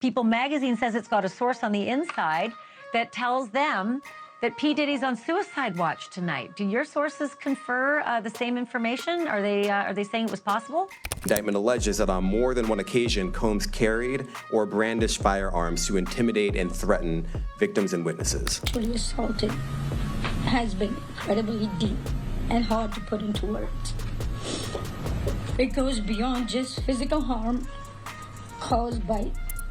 People magazine says it's got a source on the inside that tells them that P. Diddy's on suicide watch tonight. Do your sources confer the same information? Are they saying it was possible? Indictment alleges that on more than one occasion, Combs carried or brandished firearms to intimidate and threaten victims and witnesses. Sexually assaulted has been incredibly deep and hard to put into words. It goes beyond just physical harm caused by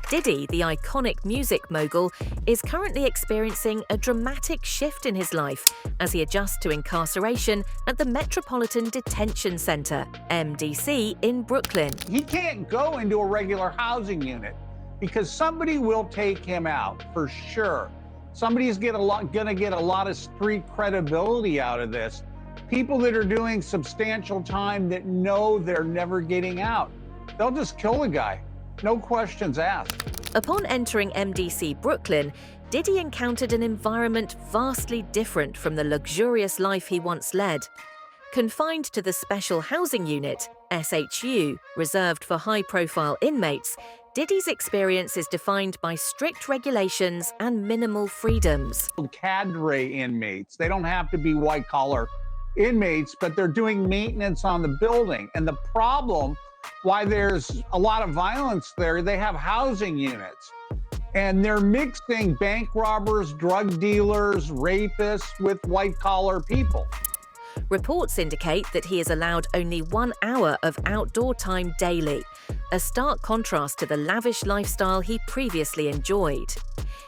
Diddy, the iconic music mogul, is currently experiencing a dramatic shift in his life as he adjusts to incarceration at the Metropolitan Detention Center, MDC, in Brooklyn. He can't go into a regular housing unit because somebody will take him out for sure. Somebody's gonna get a lot of street credibility out of this. People that are doing substantial time that know they're never getting out, they'll just kill the guy. No questions asked. Upon entering MDC Brooklyn, Diddy encountered an environment vastly different from the luxurious life he once led. Confined to the Special Housing Unit, SHU, reserved for high-profile inmates, Diddy's experience is defined by strict regulations and minimal freedoms. Cadre inmates, they don't have to be white-collar inmates, but they're doing maintenance on the building. And the problem why there's a lot of violence there, they have housing units. And they're mixing bank robbers, drug dealers, rapists with white-collar people. Reports indicate that he is allowed only 1 hour of outdoor time daily, a stark contrast to the lavish lifestyle he previously enjoyed.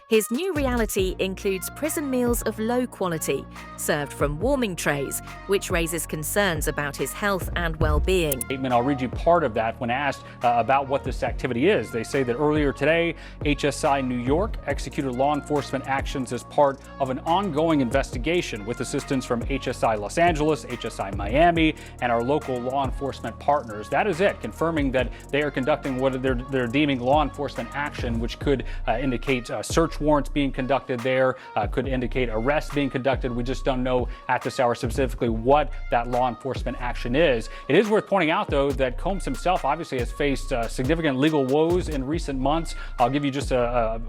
His new reality includes prison meals of low quality, served from warming trays, which raises concerns about his health and well-being. I'll read you part of that when asked about what this activity is. They say that earlier today, HSI New York executed law enforcement actions as part of an ongoing investigation with assistance from HSI Los Angeles, HSI Miami, and our local law enforcement partners. That is it, confirming that they are conducting what they're deeming law enforcement action, which could indicate search warrants being conducted there, could indicate arrests being conducted. We just don't know at this hour specifically what that law enforcement action is. It is worth pointing out, though, that Combs himself obviously has faced significant legal woes in recent months. I'll give you just the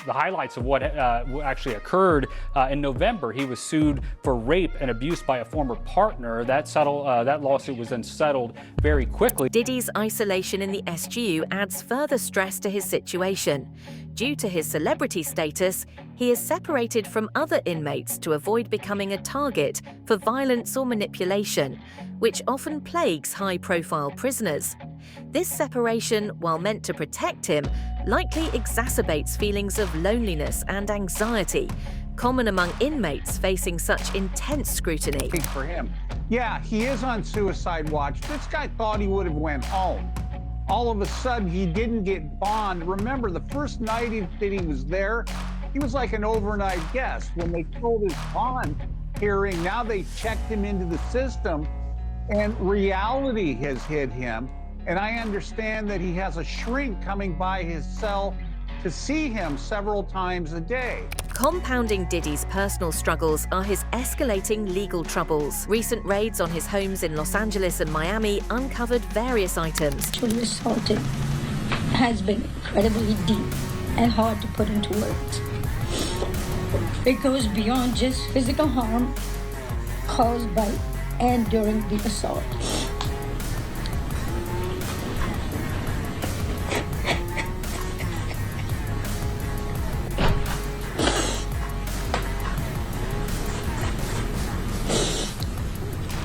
highlights of what actually occurred. In November, he was sued for rape and abuse by a former partner. That lawsuit was then settled very quickly. Diddy's isolation in the SGU adds further stress to his situation. Due to his celebrity status, he is separated from other inmates to avoid becoming a target for violence or manipulation, which often plagues high-profile prisoners. This separation, while meant to protect him, likely exacerbates feelings of loneliness and anxiety, common among inmates facing such intense scrutiny. For him, yeah, he is on suicide watch. This guy thought he would have went home. All of a sudden, he didn't get bond. Remember, the first night that he was there, he was like an overnight guest. When they told his bond hearing, now they checked him into the system, and reality has hit him. And I understand that he has a shrink coming by his cell to see him several times a day. Compounding Diddy's personal struggles are his escalating legal troubles. Recent raids on his homes in Los Angeles and Miami uncovered various items. sexually assaulted has been incredibly deep and hard to put into words. It goes beyond just physical harm caused by and during the assault.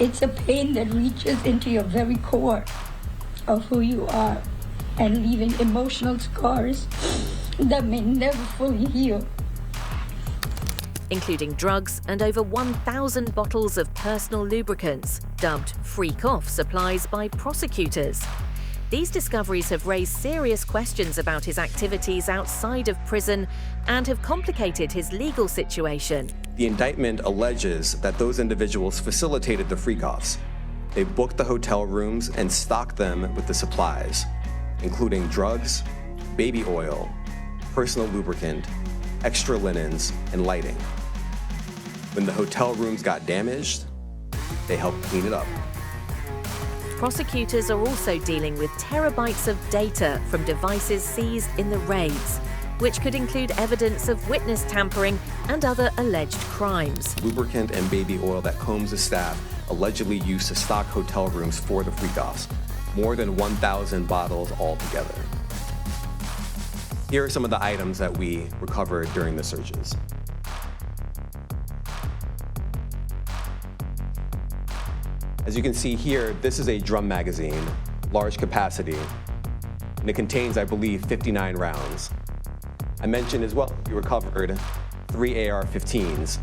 It's a pain that reaches into your very core of who you are and leaving emotional scars that may never fully heal. Including drugs and over 1,000 bottles of personal lubricants, dubbed freak-off supplies by prosecutors. These discoveries have raised serious questions about his activities outside of prison and have complicated his legal situation. The indictment alleges that those individuals facilitated the freak-offs. They booked the hotel rooms and stocked them with the supplies, including drugs, baby oil, personal lubricant, extra linens, and lighting. When the hotel rooms got damaged, they helped clean it up. prosecutors are also dealing with terabytes of data from devices seized in the raids, which could include evidence of witness tampering and other alleged crimes. Lubricant and baby oil that Combs' staff allegedly used to stock hotel rooms for the freak-offs, more than 1,000 bottles altogether. Here are some of the items that we recovered during the searches. As you can see here, this is a drum magazine, large capacity, and it contains, I believe, 59 rounds. I mentioned as well, we recovered 3 AR-15s.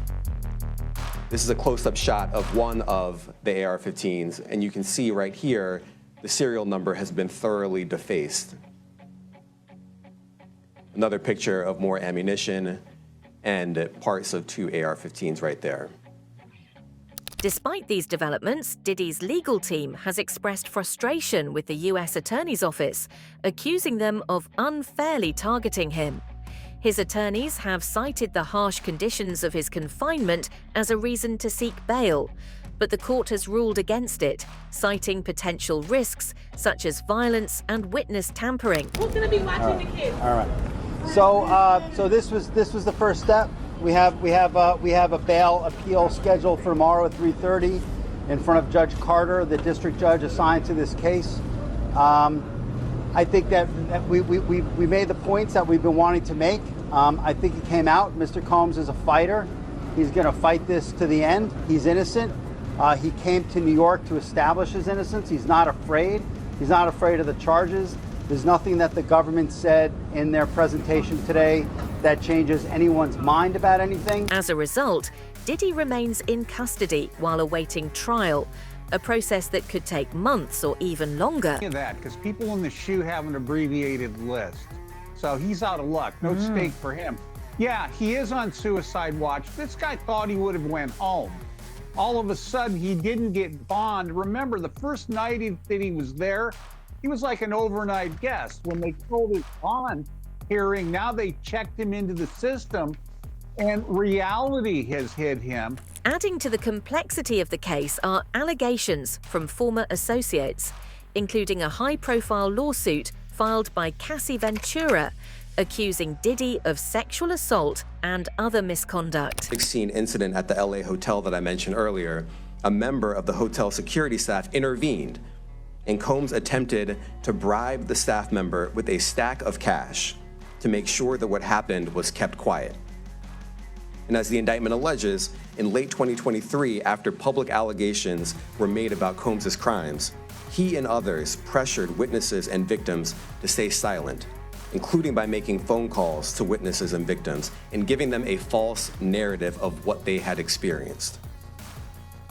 This is a close-up shot of one of the AR-15s, and you can see right here, the serial number has been thoroughly defaced. Another picture of more ammunition and parts of 2 AR-15s right there. Despite these developments, Diddy's legal team has expressed frustration with the U.S. Attorney's Office, accusing them of unfairly targeting him. His attorneys have cited the harsh conditions of his confinement as a reason to seek bail, but the court has ruled against it, citing potential risks such as violence and witness tampering. Who's going to be watching the kids? All right. So this was the first step. We have a bail appeal scheduled for tomorrow at 3:30 in front of Judge Carter, the district judge assigned to this case. I think that we made the points that we've been wanting to make. I think it came out. Mr. Combs is a fighter. He's going to fight this to the end. He's innocent. He came to New York to establish his innocence. He's not afraid. He's not afraid of the charges. There's nothing that the government said in their presentation today that changes anyone's mind about anything. As a result, Diddy remains in custody while awaiting trial, a process that could take months or even longer. That, because people in the SHU have an abbreviated list. So he's out of luck. No stake for him. Yeah, he is on suicide watch. This guy thought he would have went home. All of a sudden, he didn't get bond. Remember, the first night that he was there, he was like an overnight guest. When they told his bond hearing, now they checked him into the system, and reality has hit him. Adding to the complexity of the case are allegations from former associates, including a high-profile lawsuit filed by Cassie Ventura, accusing Diddy of sexual assault and other misconduct. 16 incident at the LA hotel that I mentioned earlier, a member of the hotel security staff intervened, and Combs attempted to bribe the staff member with a stack of cash to make sure that what happened was kept quiet. And as the indictment alleges, in late 2023, after public allegations were made about Combs' crimes, he and others pressured witnesses and victims to stay silent, including by making phone calls to witnesses and victims and giving them a false narrative of what they had experienced.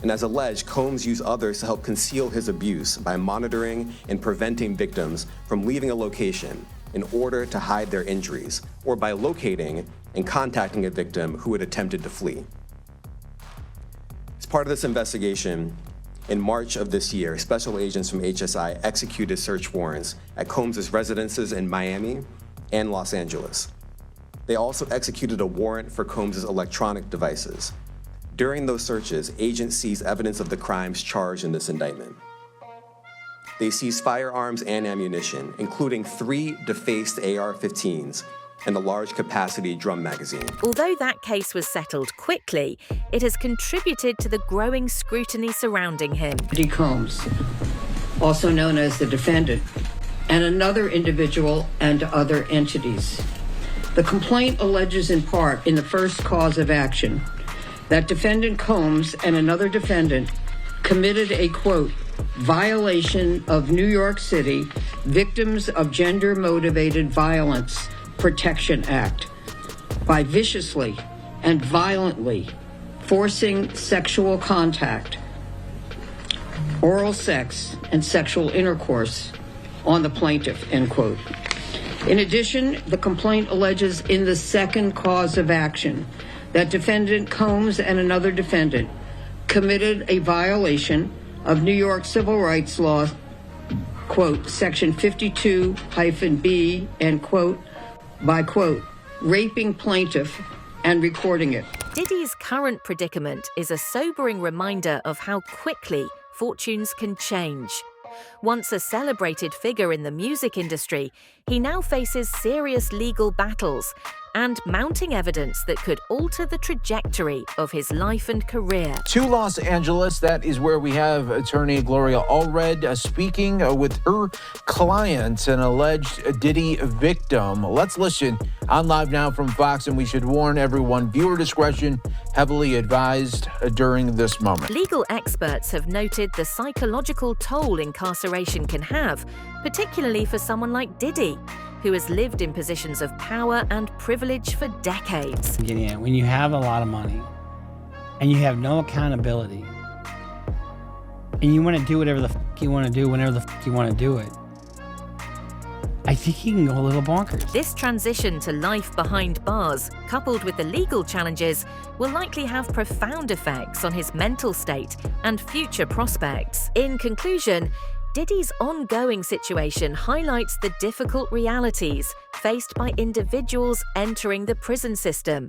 And as alleged, Combs used others to help conceal his abuse by monitoring and preventing victims from leaving a location in order to hide their injuries, or by locating and contacting a victim who had attempted to flee. As part of this investigation, in March of this year, special agents from HSI executed search warrants at Combs' residences in Miami and Los Angeles. They also executed a warrant for Combs' electronic devices. During those searches, agents seized evidence of the crimes charged in this indictment. They seized firearms and ammunition, including 3 defaced AR-15s and a large capacity drum magazine. Although that case was settled quickly, it has contributed to the growing scrutiny surrounding him. Diddy Combs, also known as the defendant, and another individual and other entities. The complaint alleges in part in the first cause of action that defendant Combs and another defendant committed a, quote, violation of New York City Victims of Gender-Motivated Violence Protection Act by viciously and violently forcing sexual contact, oral sex, and sexual intercourse on the plaintiff, end quote. In addition, the complaint alleges in the second cause of action that defendant Combs and another defendant committed a violation of New York civil rights law, quote, section 52-B, end quote, by, quote, raping plaintiff and recording it. Diddy's current predicament is a sobering reminder of how quickly fortunes can change. Once a celebrated figure in the music industry, he now faces serious legal battles and mounting evidence that could alter the trajectory of his life and career. To Los Angeles, that is where we have attorney Gloria Allred speaking with her client, an alleged Diddy victim. Let's listen on Live Now from Fox, and we should warn everyone, viewer discretion heavily advised during this moment. Legal experts have noted the psychological toll incarceration can have, particularly for someone like Diddy, who has lived in positions of power and privilege for decades. When you have a lot of money and you have no accountability and you want to do whatever the you want to do whenever the you want to do it, I think he can go a little bonkers. This transition to life behind bars, coupled with the legal challenges, will likely have profound effects on his mental state and future prospects. In conclusion, Diddy's ongoing situation highlights the difficult realities faced by individuals entering the prison system.